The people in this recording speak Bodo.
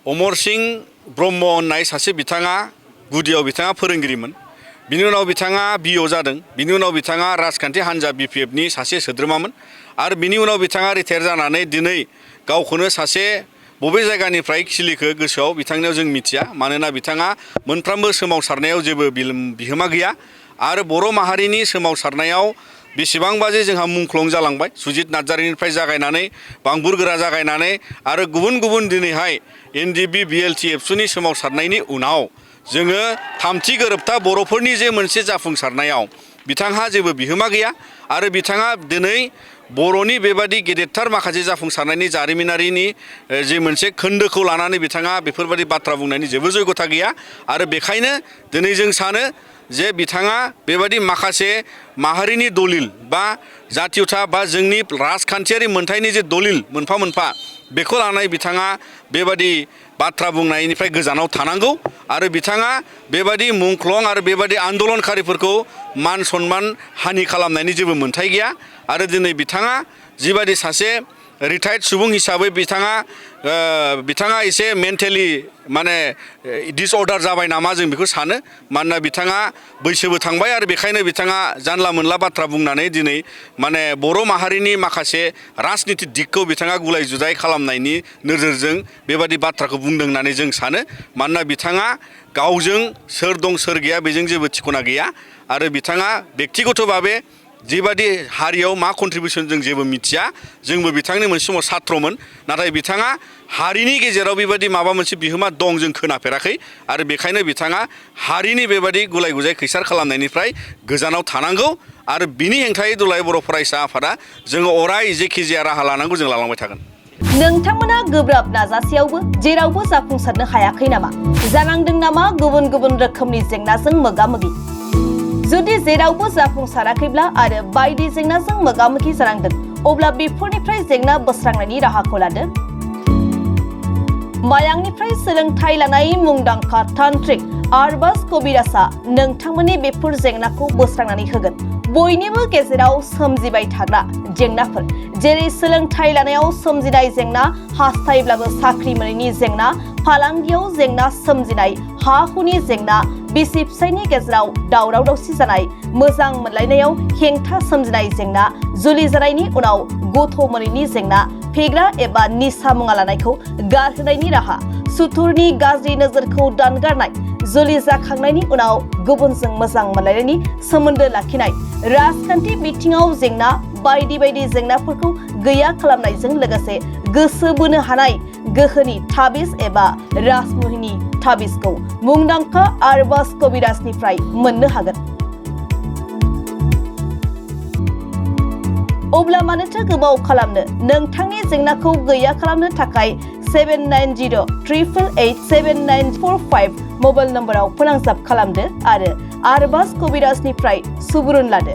अमरस ब्रह्म होननाय सासे बिथाङा गुदियाव बिथाङा फोरोंगिरिमोन। बिनि उनाव बिथाङा बिअ जादों। बिनि उनाव बिथाङा राजखान्थि हान्जा बिपिएफनि सासे सोद्रोमामोन आरो बिनि उनाव बिथाङा रिटायार जानानै दिनै गावखौनो सासे बबे जायगानिफ्राय खिलिखो गोसोआव बिथांनियाव जों मिथिया। मानोना बिथाङा मोनफ्रोमबो सोमावसारनायाव जेबो बिहोमा गैया आरो बर' माहारिनि सोमावसारनायाव बेसेबांबा जे जोंहा मुंख्लं जालांबाय। सुजित नार्जारिनिफ्राय जागायनानै बांबुर गोरा जागायनानै आरो गुबुन गुबुन दिनैहाय एनडिएफबि बिएलटि एबसुनि सोमावसारनायनि उनाव जोङो थामथि गोरोबथा बर'फोरनि जे मोनसे जाफुंसारनायाव बिथांहा जेबो बिहोमा गैया आरो बिथाङा दिनै बर'नि बेबादि गेदेरथार माखासे जाफुंसारनायनि जारिमिनारिनि जे मोनसे खोन्दोखौ लानानै बिथाङा बेफोरबादि बाथ्रा बुंनायनि जेबो जयगथा गैया आरो बेखायनो दिनै जों सानो जे बिथाङा बेबादि माखासे माहारिनि दलिल बा जातीयता बा जोंनि राजखान्थियारि मोनथायनि जे दलिल मोनफा मोनफा बेखौ लानानै बिथाङा बेबादि बाथ्रा बुंनायनिफ्राय गोजानाव थानांगौ आरो बिथाङा बेबादि मुंख्लं आरो बेबादि आन्दोलनकारिफोरखौ मान सन्मान हानि खालामनायनि जेबो मोन्थाय गैया आरो दिनै बिथाङा जिबादि सासे रिटायार्ड सुबुं हिसाबै बिथाङा एसे मेन्टेलि माने डिसअर्डार जाबाय नामा जों बेखौ सानो। मानोना बिथाङा बैसोबो थांबाय आरो बेखायनो बिथाङा जानला मोनला बाथ्रा बुंनानै दिनै माने बर' माहारिनि माखासे राजनिति दिगखौ बिथाङा गुलाय जुजाय खालामनायनि नोजोरजों बेबादि बाथ्राखौ बुंदों होननानै जों सानो। मानोना बिथाङा गावजों सोर दं सोर गैया बेजों जेबो थिखना गैया आरो बिथाङा बेक्तिगत भाबे जिबादि हारियाव मा कन्ट्रिबिउसन जों जेबो मिथिया। जोंबो बिथांनि मोनसे समाव छात्रमोन नाथाय बिथाङा हारिनि गेजेराव बेबादि माबा मोनसे बिहोमा दं जों खोनाफेराखै आरो बेखायनो बिथाङा हारिनि बेबादि गुलाय गुजाय खैसार खालामनायनिफ्राय गोजानाव थानांगौ आरो बिनि हेंथायै दुलाराय बर' फरायसा आफादा जोङो अराय जेखि जाया राहा लानांगौ जों लालांबाय थागोन। नोंथांमोना गोब्राब नाजासेयावबो जेरावबो जाफुंसारनो हायाखै नामा? जानांदों नामा गुबुन गुबुन रोखोमनि जेंनाजों मोगा-मोगि? जुदि जेरावबो जाफुंसाराखैब्ला आरो बायदि जेंनाजों मोगा-मोगि जानांदों अब्ला बेफोरनिफ्राय जेंना बोस्रांनायनि राहाखौ लादो। मायांनिफ्राय सोलोंथाइ लानाय मुंदांखा तान्त्रिक अमरस कबिराजआ नोंथांमोननि बेफोर जेंनाखौ बोस्रांनानै होगोन। बयनिबो गेजेराव सोमजिबाय थाग्रा जेंनाफोर जेरै सोलोंथाइ लानायाव सोमजिनाय जेंना, हास्थायब्लाबो साख्रि मोनैनि जेंना, फालांगियाव जेंना सोमजिनाय, हा हुनि जेंना, बिसि फिसायनि गेजेराव दावराव दावसि जानाय, मोजां मोनलायनायाव हेंथा सोमजिनाय जेंना, जुलि जानायनि उनाव गथ' मोनैनि जेंना, फेग्रा एबा निसा मुवा लानायखौ गारहोनायनि राहा, सुथुरनि गाज्रि नोजोरखौ दानगारनाय, जुलि जाखांनायनि उनाव गुबुनजों मोजां मोनलायनायनि सोमोन्दो लाखिनाय, राजखान्थि बिथिङाव जेंना बायदि बायदि जेंनाफोरखौ गैया खालामनायजों लोगोसे गोसो बोनो हानाय गोहोनि ताबिज एबा राजमुहिनि ताबिजखौ मुंदांखा अमरस कबिराजनिफ्राय मोननो हागोन। अब्ला मानोथो गोबाव खालामनो? नोंथांनि जेंनाखौ गैया खालामनो थाखाय 7908887945 मबाइल नम्बराव फोनांजाब खालामदो आरो अमरस कबिराजनिफ्राय सुबुरुन लादो।